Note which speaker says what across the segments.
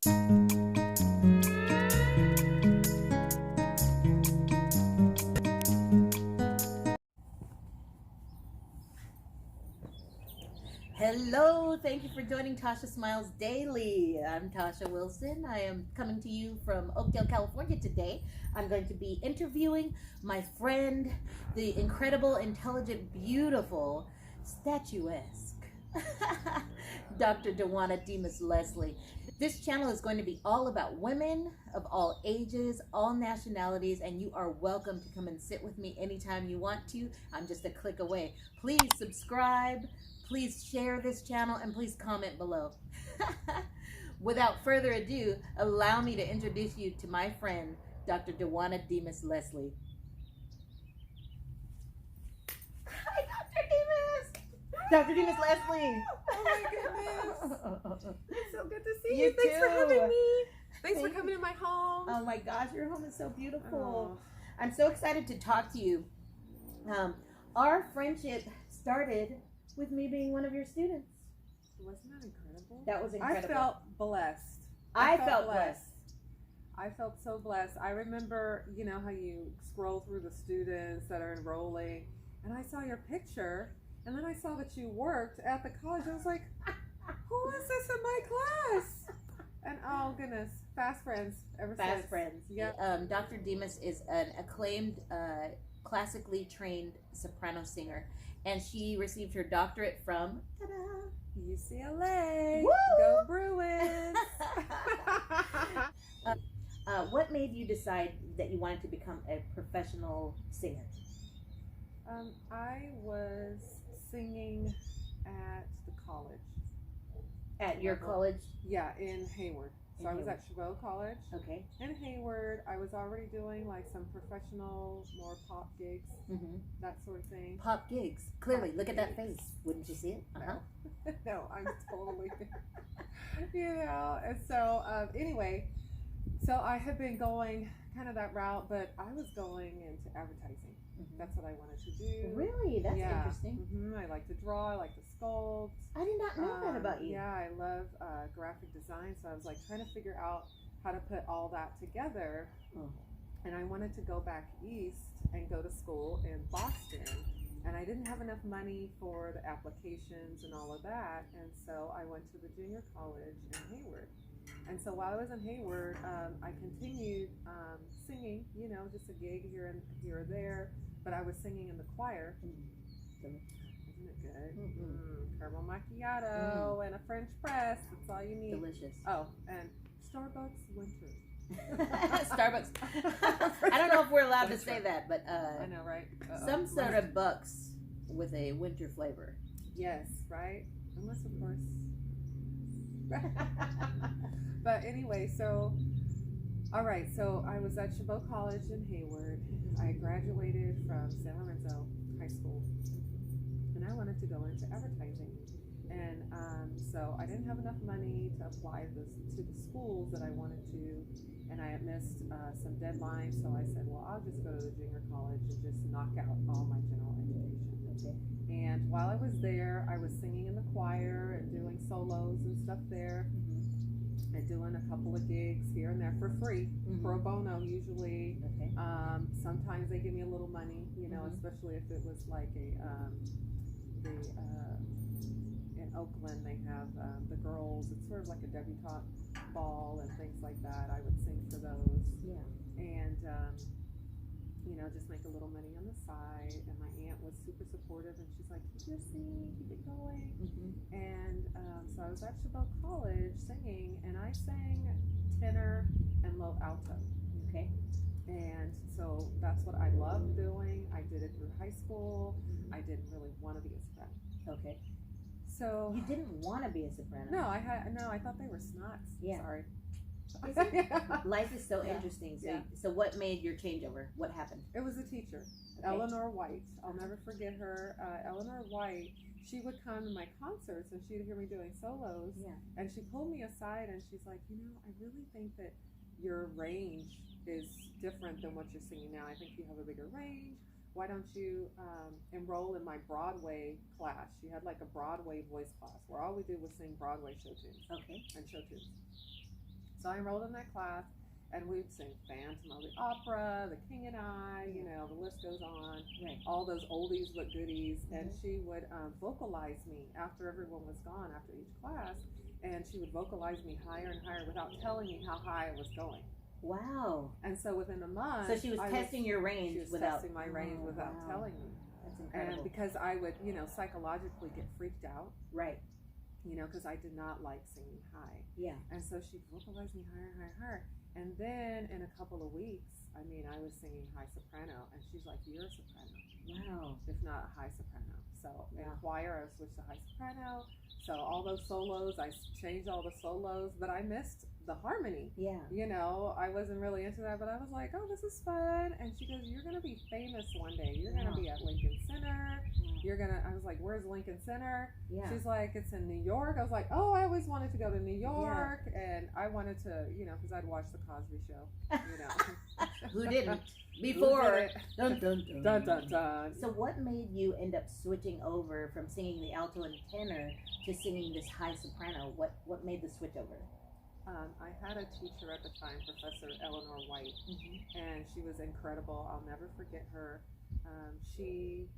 Speaker 1: Hello, thank you for joining Tasha Smiles Daily. I'm Tasha Wilson. I am coming to you from Oakdale, California today. I'm going to be interviewing my friend, the incredible, intelligent, beautiful, statuesque, Dr. Duana Demus-Leslie. This channel is going to be all about women of all ages, all nationalities, and you are welcome to come and sit with me anytime you want to. I'm just a click away. Please subscribe. Please share this channel and please comment below. Without further ado, allow me to introduce you to my friend, Dr. Duana Demus-Leslie. Hi, Dr. Demus! Dr. Demus-Leslie!
Speaker 2: Oh my goodness! It's so good to see
Speaker 1: You
Speaker 2: you. Thanks for
Speaker 1: too.
Speaker 2: having me. Thanks for coming to my home.
Speaker 1: Oh my gosh, your home is so beautiful.
Speaker 2: Oh.
Speaker 1: I'm so excited to talk to you. Our friendship started with me being one of your students.
Speaker 2: Wasn't that incredible?
Speaker 1: That was incredible.
Speaker 2: I felt blessed.
Speaker 1: I felt blessed.
Speaker 2: I felt so blessed. I remember, you know, how you scroll through the students that are enrolling, and I saw your picture, and then I saw that you worked at the college. I was like, who is this in my class? And oh goodness, fast friends ever since.
Speaker 1: Fast friends.
Speaker 2: Yeah.
Speaker 1: Dr. Demus is an acclaimed, classically trained soprano singer, and she received her doctorate from
Speaker 2: UCLA.
Speaker 1: Woo!
Speaker 2: Go Bruins.
Speaker 1: What made you decide that you wanted to become a professional singer?
Speaker 2: I was singing at the college.
Speaker 1: At your college?
Speaker 2: Yeah, in Hayward. So I was at Chabot College.
Speaker 1: Okay.
Speaker 2: In Hayward, I was already doing like some professional, more pop gigs, that sort of thing.
Speaker 1: Pop gigs. Clearly,
Speaker 2: Pop
Speaker 1: look at that
Speaker 2: gigs.
Speaker 1: face. Wouldn't you see it?
Speaker 2: No, no, I'm totally, you know. And so anyway, so I had been going kind of that route, but I was going into advertising. That's what I wanted to do.
Speaker 1: Really? That's interesting.
Speaker 2: I like to draw. I like to sculpt.
Speaker 1: I did not know that about you.
Speaker 2: Yeah, I love graphic design, so I was like trying to figure out how to put all that together. And I wanted to go back east and go to school in Boston, and I didn't have enough money for the applications and all of that, and so I went to the junior college in Hayward. And so while I was in Hayward, I continued singing, you know, just a gig here or there, but I was singing in the choir. Isn't it good? Caramel macchiato and a French press. That's all you need.
Speaker 1: Delicious.
Speaker 2: Oh, and Starbucks winter.
Speaker 1: Starbucks. I don't know if we're allowed to say that, but
Speaker 2: I know, right?
Speaker 1: some soda bucks with a winter flavor.
Speaker 2: Yes, right? Unless, of course. But anyway, so all right, so I was at Chabot College in Hayward. I graduated from San Lorenzo High School, and I wanted to go into advertising. And so I didn't have enough money to apply to the schools that I wanted to, and I had missed some deadlines. So I said, well, I'll just go to the junior college and just knock out all my general education.
Speaker 1: Okay.
Speaker 2: And while I was there, I was singing in the choir and doing solos and stuff there. And doing a couple of gigs here and there for free, pro bono usually.
Speaker 1: Okay.
Speaker 2: Sometimes they give me a little money, you know, especially if it was like in Oakland they have the girls. It's sort of like a debutante ball and things like that. I would sing for those.
Speaker 1: Yeah.
Speaker 2: And you know, just make a little money on the side. And my aunt was super supportive, and she's like, keep your singing, keep it going. And so I was at Chabot College singing, and I sang tenor and low alto.
Speaker 1: Okay.
Speaker 2: And so that's what I loved doing. I did it through high school. I didn't really want to be a soprano.
Speaker 1: Okay.
Speaker 2: So
Speaker 1: you didn't want to be a soprano?
Speaker 2: No, I thought they were snots.
Speaker 1: Yeah.
Speaker 2: Sorry.
Speaker 1: Life is so interesting. So what made your changeover? What happened?
Speaker 2: It was a teacher,
Speaker 1: Okay.
Speaker 2: Eleanor White. I'll never forget her. Eleanor White, she would come to my concerts and she'd hear me doing solos.
Speaker 1: Yeah.
Speaker 2: And she pulled me aside and she's like, you know, I really think that your range is different than what you're singing now. I think you have a bigger range. Why don't you enroll in my Broadway class? She had like a Broadway voice class where all we did was sing Broadway show tunes.
Speaker 1: Okay.
Speaker 2: And show tunes. So I enrolled in that class, and we'd sing Phantom of the Opera, The King and I, you know, the list goes on,
Speaker 1: Right.
Speaker 2: all those oldies but goodies. And
Speaker 1: Mhm.
Speaker 2: she would vocalize me after everyone was gone, after each class, and she would vocalize me higher and higher without telling me how high I was going.
Speaker 1: Wow.
Speaker 2: And so within a month,
Speaker 1: So she was testing your range
Speaker 2: she was
Speaker 1: without
Speaker 2: testing my range without
Speaker 1: wow.
Speaker 2: telling me.
Speaker 1: That's incredible.
Speaker 2: And because I would, you know, psychologically get freaked out,
Speaker 1: Right.
Speaker 2: you know, because I did not like singing high.
Speaker 1: Yeah.
Speaker 2: And so she'd vocalize me higher, higher, higher. And then in a couple of weeks, I mean, I was singing high soprano, and she's like, "You're a soprano,
Speaker 1: Wow.
Speaker 2: if not a high soprano." So in
Speaker 1: Wow.
Speaker 2: choir, I switched to high soprano. So all those solos, I changed all the solos, but I missed the harmony.
Speaker 1: Yeah.
Speaker 2: You know, I wasn't really into that, but I was like, "Oh, this is fun." And she goes, "You're gonna be famous one day. You're gonna be at Lincoln Center. You're gonna." I was like, "Where's Lincoln Center?"
Speaker 1: Yeah.
Speaker 2: She's like, "It's in New York." I was like, "Oh, I always wanted to go to New York," and I wanted to, you know, because I'd watched the Cosby Show. You know,
Speaker 1: Who didn't?
Speaker 2: Who
Speaker 1: Before.
Speaker 2: did it?
Speaker 1: Dun, dun, dun.
Speaker 2: Dun dun dun.
Speaker 1: So what made you end up switching over from singing the alto and tenor to singing this high soprano? What made the switch over?
Speaker 2: I had a teacher at the time, Professor Eleanor White, and she was incredible. I'll never forget her. She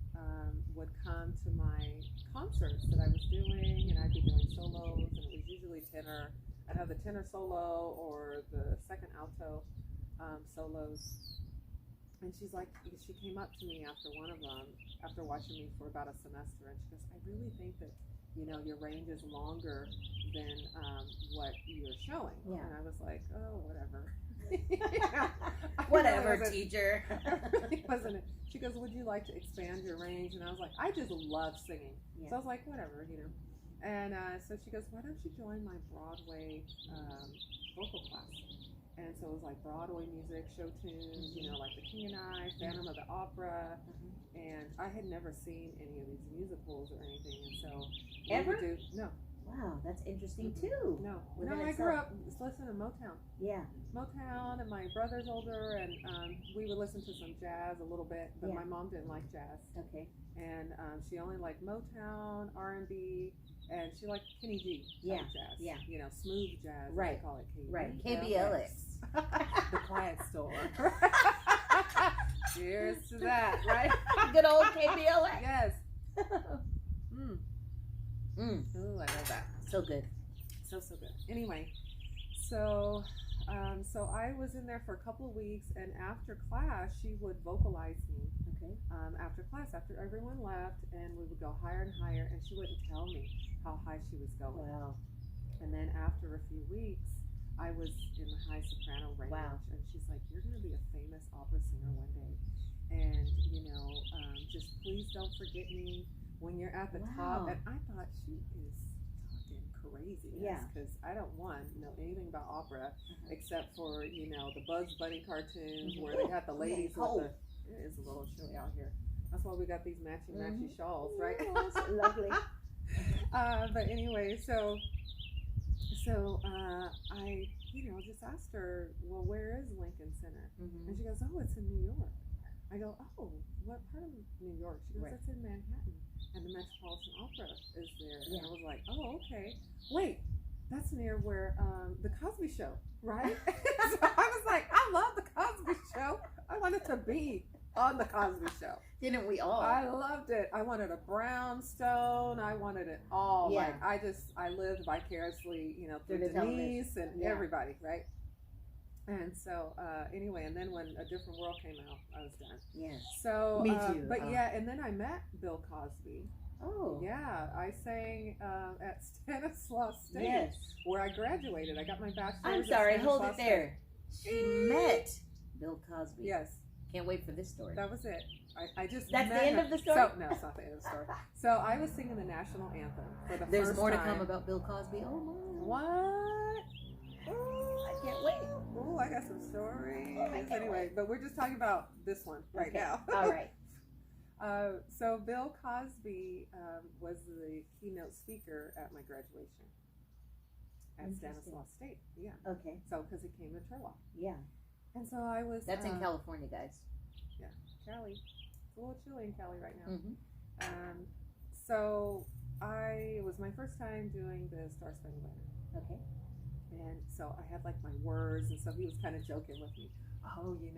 Speaker 2: would come to my concerts that I was doing, and I'd be doing solos, and it was usually tenor. I'd have the tenor solo or the second alto solos. And she's like, she came up to me after one of them, after watching me for about a semester, and she goes, "I really think that, you know, your range is longer than what you're showing."
Speaker 1: Yeah.
Speaker 2: And I was like, "Oh, whatever."
Speaker 1: Whatever, teacher.
Speaker 2: Really wasn't it? She goes, "Would you like to expand your range?" And I was like, "I just love singing."
Speaker 1: Yeah.
Speaker 2: So I was like, "Whatever, you know." And so she goes, "Why don't you join my Broadway vocal class?" And so it was like Broadway music, show tunes, you know, like The King and I, Phantom of the Opera. And I had never seen any of these musicals or anything. And so
Speaker 1: Ever?
Speaker 2: No.
Speaker 1: Wow, that's interesting too.
Speaker 2: No,
Speaker 1: Within
Speaker 2: I
Speaker 1: itself.
Speaker 2: grew up listening to Motown.
Speaker 1: Yeah.
Speaker 2: Motown, and my brother's older, and we would listen to some jazz a little bit, but
Speaker 1: Yeah.
Speaker 2: my mom didn't like jazz,
Speaker 1: Okay.
Speaker 2: and she only liked Motown, R&B, and she liked Kenny G
Speaker 1: Yeah.
Speaker 2: jazz.
Speaker 1: Yeah.
Speaker 2: You know, smooth jazz. as
Speaker 1: Right.
Speaker 2: They call it KBLX.
Speaker 1: Right. KBLX.
Speaker 2: The quiet store. Cheers to that, right?
Speaker 1: Good old KBLX.
Speaker 2: Yes.
Speaker 1: Mm.
Speaker 2: Ooh, I love that.
Speaker 1: So good.
Speaker 2: So good. Anyway, so I was in there for a couple of weeks, and after class, she would vocalize me.
Speaker 1: Okay.
Speaker 2: After class, after everyone left, and we would go higher and higher, and she wouldn't tell me how high she was going.
Speaker 1: Wow.
Speaker 2: And then after a few weeks, I was in the high soprano range,
Speaker 1: Wow.
Speaker 2: and she's like, "You're going to be a famous opera singer one day, and you know, just please don't forget me when you're at the top."
Speaker 1: Wow.
Speaker 2: And I thought, she is talking crazy,
Speaker 1: Yeah.
Speaker 2: because I don't know anything about opera except for, you know, the Bugs Bunny cartoons where they had the ladies with
Speaker 1: cold.
Speaker 2: the. It is a little chilly out here. That's why we got these matchy shawls, right?
Speaker 1: Oh, so lovely.
Speaker 2: But anyway, so I, you know, just asked her, "Well, where is Lincoln Center?" And she goes, "Oh, it's in New York." I go, "Oh, what part of New York?" She goes,
Speaker 1: Right.
Speaker 2: "It's in Manhattan, and the Metropolitan Opera is there."
Speaker 1: Yeah.
Speaker 2: And I was like, "Oh, okay. Wait, that's near where the Cosby Show, right?" So I was like, "I love the Cosby Show. I wanted to be on the Cosby Show."
Speaker 1: Didn't we all?
Speaker 2: I loved it. I wanted a brownstone. I wanted it all.
Speaker 1: Yeah.
Speaker 2: Like I lived vicariously, you know, through
Speaker 1: Through the
Speaker 2: Denise and
Speaker 1: Yeah.
Speaker 2: everybody, right? And so anyway, and then when A Different World came out, I was done.
Speaker 1: Yes.
Speaker 2: So
Speaker 1: Me too.
Speaker 2: But yeah, and then I met Bill Cosby.
Speaker 1: Oh.
Speaker 2: Yeah, I sang at Stanislaus State,
Speaker 1: Yes.
Speaker 2: where I graduated. I got my bachelor's.
Speaker 1: I'm
Speaker 2: at
Speaker 1: sorry. Hold
Speaker 2: Stanislaus
Speaker 1: it there. She met Bill Cosby.
Speaker 2: Yes.
Speaker 1: Can't wait for this story.
Speaker 2: That was it. I just
Speaker 1: That's the
Speaker 2: met
Speaker 1: end
Speaker 2: her.
Speaker 1: of the story?
Speaker 2: So, no, it's not the end of the story. So I was singing the national anthem for the
Speaker 1: There's
Speaker 2: first
Speaker 1: more
Speaker 2: time.
Speaker 1: to come about Bill Cosby. Oh my.
Speaker 2: What?
Speaker 1: I can't wait.
Speaker 2: Oh, I got some stories. Anyway, but we're just talking about this one right
Speaker 1: Okay.
Speaker 2: now.
Speaker 1: All right.
Speaker 2: So Bill Cosby was the keynote speaker at my graduation at
Speaker 1: Interesting.
Speaker 2: Stanislaus State. Yeah.
Speaker 1: Okay.
Speaker 2: So because it came to Turlock.
Speaker 1: Yeah.
Speaker 2: And so I was.
Speaker 1: That's in California, guys.
Speaker 2: Cali. It's a little chilly in Cali right now.
Speaker 1: Mm-hmm.
Speaker 2: So it was my first time doing the Star Spangled Banner.
Speaker 1: Okay.
Speaker 2: And so I had like my words, and so he was kind of joking with me. Oh, he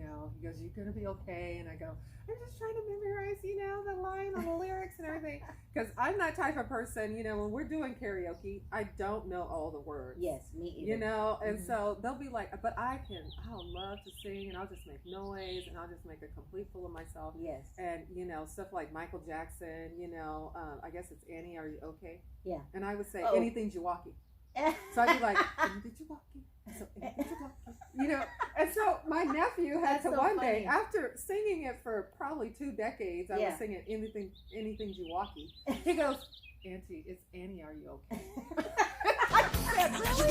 Speaker 2: goes, "You're gonna be okay." And I go, "I'm just trying to memorize, the line on the lyrics and everything." Because I'm that type of person, when we're doing karaoke, I don't know all the words.
Speaker 1: Yes, me either.
Speaker 2: And so they'll be like, but I'll love to sing, and I'll just make noise, and I'll just make a complete fool of myself.
Speaker 1: Yes.
Speaker 2: And, stuff like Michael Jackson, I guess it's Annie, Are You Okay?
Speaker 1: Yeah.
Speaker 2: And I would say, anything Jawaki. So I'd be like, anything Jawaki. So, anything Jawaki. And so my nephew had to one day, after singing it for probably 2 decades, I was singing anything Jawaki. He goes, "Auntie, it's Annie, Are You Okay?" I said, really?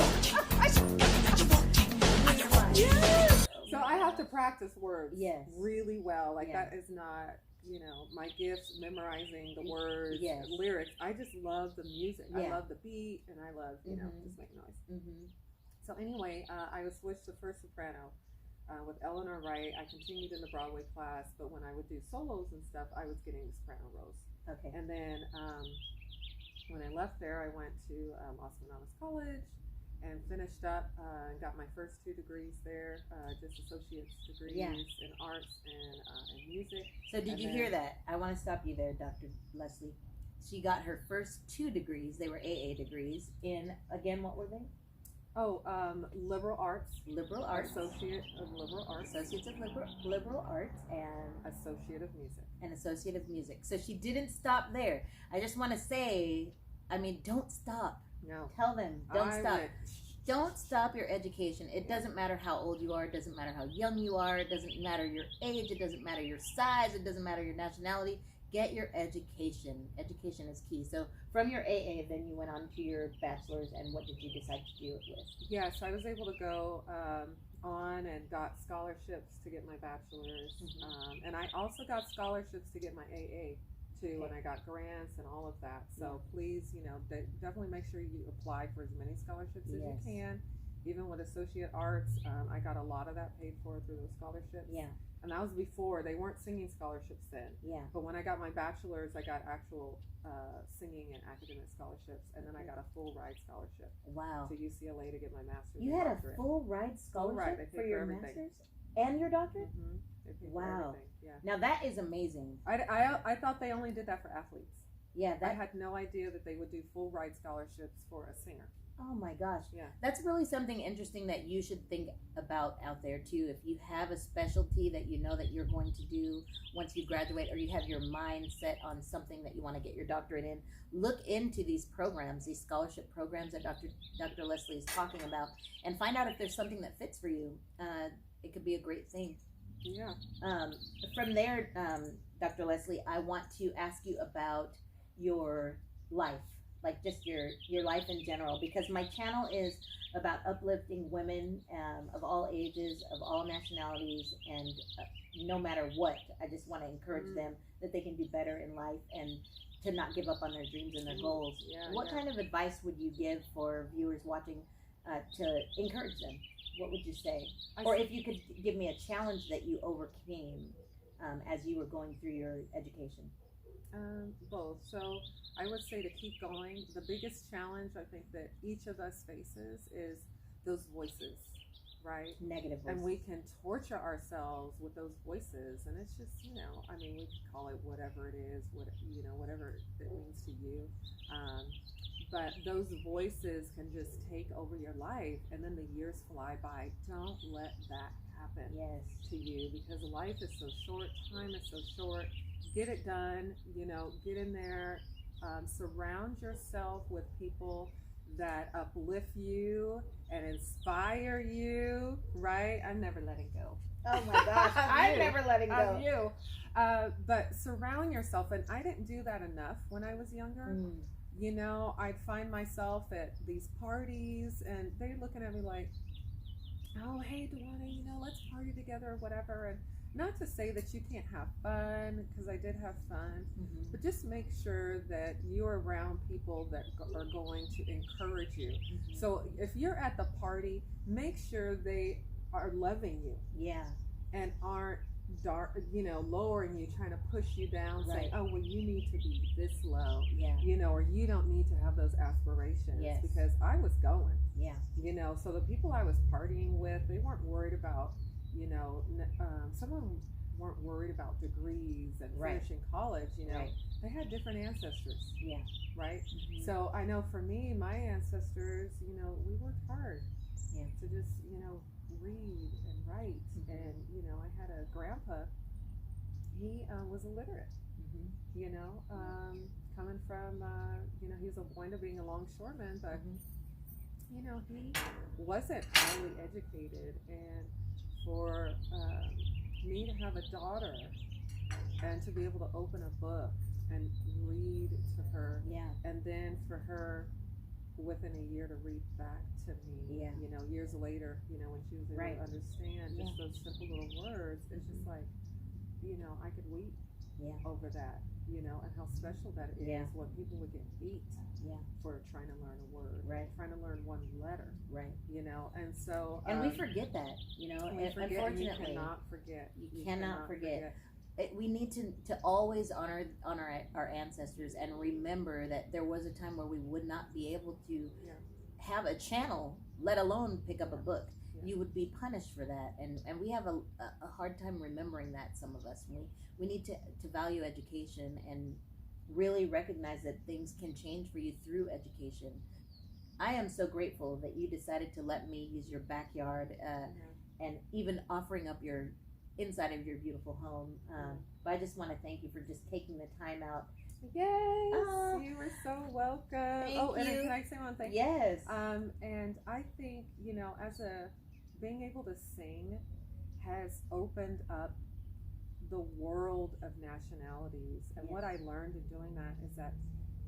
Speaker 2: Yes. So I have to practice words really well. Like that is not, my gifts, memorizing the words, lyrics. I just love the music. I love the beat, and I love, just make noise. Mm-hmm. So anyway, I was switched to first soprano with Eleanor Wright. I continued in the Broadway class, but when I would do solos and stuff, I was getting the soprano roles. Okay. And then when I left there, I went to Los Menanos College and finished up and got my first 2 degrees there, just associate's degrees in arts and music.
Speaker 1: So did you hear that? I want to stop you there, Dr. Leslie. She got her first 2 degrees. They were AA degrees in, again, what were they?
Speaker 2: Oh, liberal arts.
Speaker 1: Liberal arts.
Speaker 2: Associate of liberal arts.
Speaker 1: Associates of liberal arts and
Speaker 2: associate of music.
Speaker 1: And associate of music. So she didn't stop there. I just want to say, don't stop.
Speaker 2: No.
Speaker 1: Tell them, stop. Don't stop your education. It doesn't matter how old you are. It doesn't matter how young you are. It doesn't matter your age. It doesn't matter your size. It doesn't matter your nationality. Get your education. Education is key. So from your AA, then you went on to your bachelor's, and what did you decide to do it with?
Speaker 2: Yes, I was able to go on and got scholarships to get my bachelor's. Mm-hmm. And I also got scholarships to get my AA too, and I got grants and all of that. So please, definitely make sure you apply for as many scholarships as you can. Even with associate arts, I got a lot of that paid for through those scholarships. Yeah. And that was before. They weren't singing scholarships then. Yeah. But when I got my bachelor's, I got actual singing and academic scholarships. And then I got a full ride scholarship. Wow. To UCLA to get my master's.
Speaker 1: You had a full ride scholarship for your master's and your doctorate? Mm-hmm. They paid for everything. Yeah. Now that is amazing.
Speaker 2: I thought they only did that for athletes.
Speaker 1: Yeah.
Speaker 2: I had no idea that they would do full ride scholarships for a singer.
Speaker 1: Oh my gosh. Yeah. That's really something interesting that you should think about out there too. If you have a specialty that you know that you're going to do once you graduate, or you have your mind set on something that you want to get your doctorate in, look into these programs, these scholarship programs that Dr. Leslie is talking about, and find out if there's something that fits for you. It could be a great thing.
Speaker 2: Yeah.
Speaker 1: From there, Dr. Leslie, I want to ask you about your life. Like just your life in general, because my channel is about uplifting women of all ages, of all nationalities, and no matter what, I just want to encourage them that they can do better in life and to not give up on their dreams and their goals. What kind of advice would you give for viewers watching to encourage them? What would you say? Or if you could give me a challenge that you overcame as you were going through your education.
Speaker 2: Both. So I would say to keep going. The biggest challenge I think that each of us faces is those voices, right?
Speaker 1: Negative voices.
Speaker 2: And we can torture ourselves with those voices, and it's just, we could call it whatever it is, whatever it means to you. But those voices can just take over your life, and then the years fly by. Don't let that happen to you, because life is so short, time is so short. Get it done, get in there, surround yourself with people that uplift you and inspire you, right? I'm never letting go.
Speaker 1: Oh my gosh, I'm never letting go.
Speaker 2: Of you. But surround yourself, and I didn't do that enough when I was younger. I'd find myself at these parties, and they're looking at me like, oh, hey, Duana, let's party together or whatever. And not to say that you can't have fun, because I did have fun, but just make sure that you're around people that are going to encourage you. So if you're at the party, make sure they are loving you. Yeah. And aren't dark, lowering you, trying to push you down, saying,
Speaker 1: Right.
Speaker 2: oh, well, you need to be this low,
Speaker 1: Yeah.
Speaker 2: or you don't need to have those aspirations.
Speaker 1: Yes.
Speaker 2: Because I was going,
Speaker 1: Yeah.
Speaker 2: so the people I was partying with, they weren't worried about, some of them weren't worried about degrees and
Speaker 1: Right.
Speaker 2: finishing college,
Speaker 1: Right.
Speaker 2: They had different ancestors,
Speaker 1: Yeah.
Speaker 2: right?
Speaker 1: Mhm.
Speaker 2: So I know for me, my ancestors, we worked hard
Speaker 1: Yeah.
Speaker 2: to just, read and write.
Speaker 1: Mhm.
Speaker 2: And, I had a grandpa, he was illiterate,
Speaker 1: Mhm.
Speaker 2: coming from, he was a point of being a longshoreman, but,
Speaker 1: Mhm.
Speaker 2: he wasn't highly educated. And for me to have a daughter and to be able to open a book and read to her,
Speaker 1: Yeah.
Speaker 2: and then for her within a year to read back to me,
Speaker 1: Yeah.
Speaker 2: years later, when she was able
Speaker 1: Right.
Speaker 2: to understand just
Speaker 1: Yeah.
Speaker 2: those simple little words, it's just like, I could weep
Speaker 1: Yeah.
Speaker 2: over that, and how special that is
Speaker 1: Yeah.
Speaker 2: when people would get beat
Speaker 1: Yeah.
Speaker 2: for trying to learn a word,
Speaker 1: Right.
Speaker 2: trying to learn one letter,
Speaker 1: Right.
Speaker 2: and so
Speaker 1: And we forget that,
Speaker 2: and we forget, and you
Speaker 1: unfortunately,
Speaker 2: cannot forget.
Speaker 1: you cannot forget. We need to always honor our ancestors and remember that there was a time where we would not be able to
Speaker 2: Yeah.
Speaker 1: have a channel, let alone pick up a book.
Speaker 2: Yeah.
Speaker 1: You would be punished for that, and we have a hard time remembering that. Some of us, we need to value education and really recognize that things can change for you through education. I am so grateful that you decided to let me use your backyard, and even offering up your inside of your beautiful home. But I just want to thank you for just taking the time out.
Speaker 2: Yes, you were so welcome.
Speaker 1: Thank
Speaker 2: And
Speaker 1: you.
Speaker 2: can I say one thing?
Speaker 1: Yes.
Speaker 2: And I think, as being able to sing has opened up the world of nationalities. And
Speaker 1: Yes.
Speaker 2: what I learned in doing that is that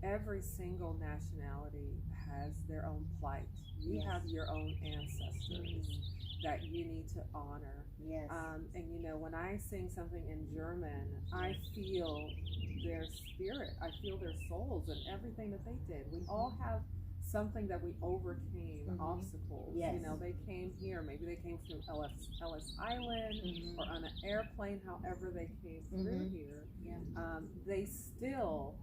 Speaker 2: every single nationality has their own plight. You
Speaker 1: Yes.
Speaker 2: have your own ancestors that you need to honor.
Speaker 1: Yes.
Speaker 2: And when I sing something in German, I feel their spirit. I feel their souls and everything that they did. We all have something that we overcame,
Speaker 1: Mhm.
Speaker 2: obstacles.
Speaker 1: Yes.
Speaker 2: They came here. Maybe they came through Ellis Island
Speaker 1: Mhm.
Speaker 2: or on an airplane. However they came through
Speaker 1: Mhm.
Speaker 2: here,
Speaker 1: Yeah.
Speaker 2: they still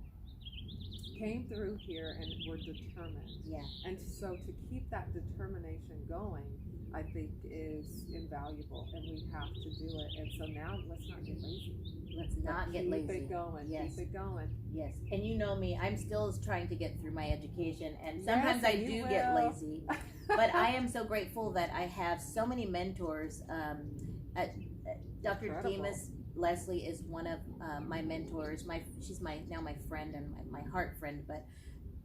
Speaker 2: came through here and were determined.
Speaker 1: Yeah.
Speaker 2: And so to keep that determination going, I think is invaluable, and we have to do it. And so now let's not get lazy.
Speaker 1: Let's not get lazy.
Speaker 2: Keep it going.
Speaker 1: Yes.
Speaker 2: Keep it going.
Speaker 1: Yes. And you know me, I'm still trying to get through my education, and sometimes I
Speaker 2: Yes,
Speaker 1: do
Speaker 2: you
Speaker 1: get
Speaker 2: will.
Speaker 1: lazy. But I am so grateful that I have so many mentors. Dr.
Speaker 2: Incredible.
Speaker 1: Demus-Leslie is one of my mentors. She's now my friend and my heart friend. But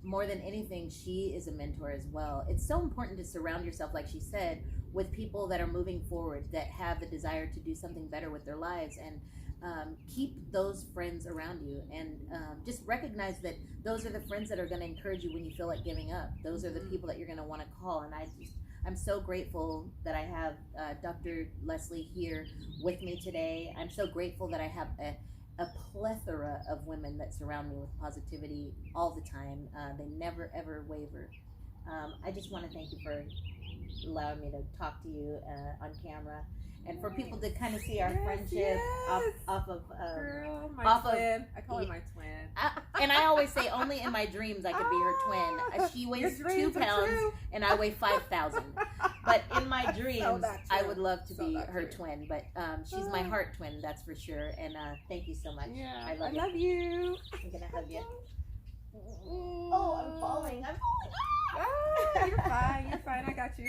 Speaker 1: more than anything, she is a mentor as well. It's so important to surround yourself, like she said, with people that are moving forward, that have the desire to do something better with their lives, and keep those friends around you, and just recognize that those are the friends that are going to encourage you when you feel like giving up. Those are the people that you're going to want to call. And I'm so grateful that I have Dr. Leslie here with me today. I'm so grateful that I have a plethora of women that surround me with positivity all the time. They never ever waver. I just want to thank you for allowing me to talk to you on camera, and for people to kind of see our
Speaker 2: Yes,
Speaker 1: friendship
Speaker 2: yes.
Speaker 1: off of
Speaker 2: Girl, my
Speaker 1: off of-
Speaker 2: twin. I call her my twin.
Speaker 1: and I always say only in my dreams I could be her twin. She
Speaker 2: Your
Speaker 1: weighs 2
Speaker 2: dreams are
Speaker 1: pounds
Speaker 2: true.
Speaker 1: and I weigh 5,000. But in my
Speaker 2: So
Speaker 1: dreams,
Speaker 2: that's
Speaker 1: I
Speaker 2: true.
Speaker 1: would love to
Speaker 2: So
Speaker 1: be
Speaker 2: that's
Speaker 1: her
Speaker 2: true.
Speaker 1: twin. But she's my heart twin, that's for sure. And thank you so much.
Speaker 2: Yeah,
Speaker 1: I love
Speaker 2: I love you.
Speaker 1: I'm gonna hug you. Oh, I'm falling. I'm falling.
Speaker 2: Ah, you're fine. You're fine. I got you.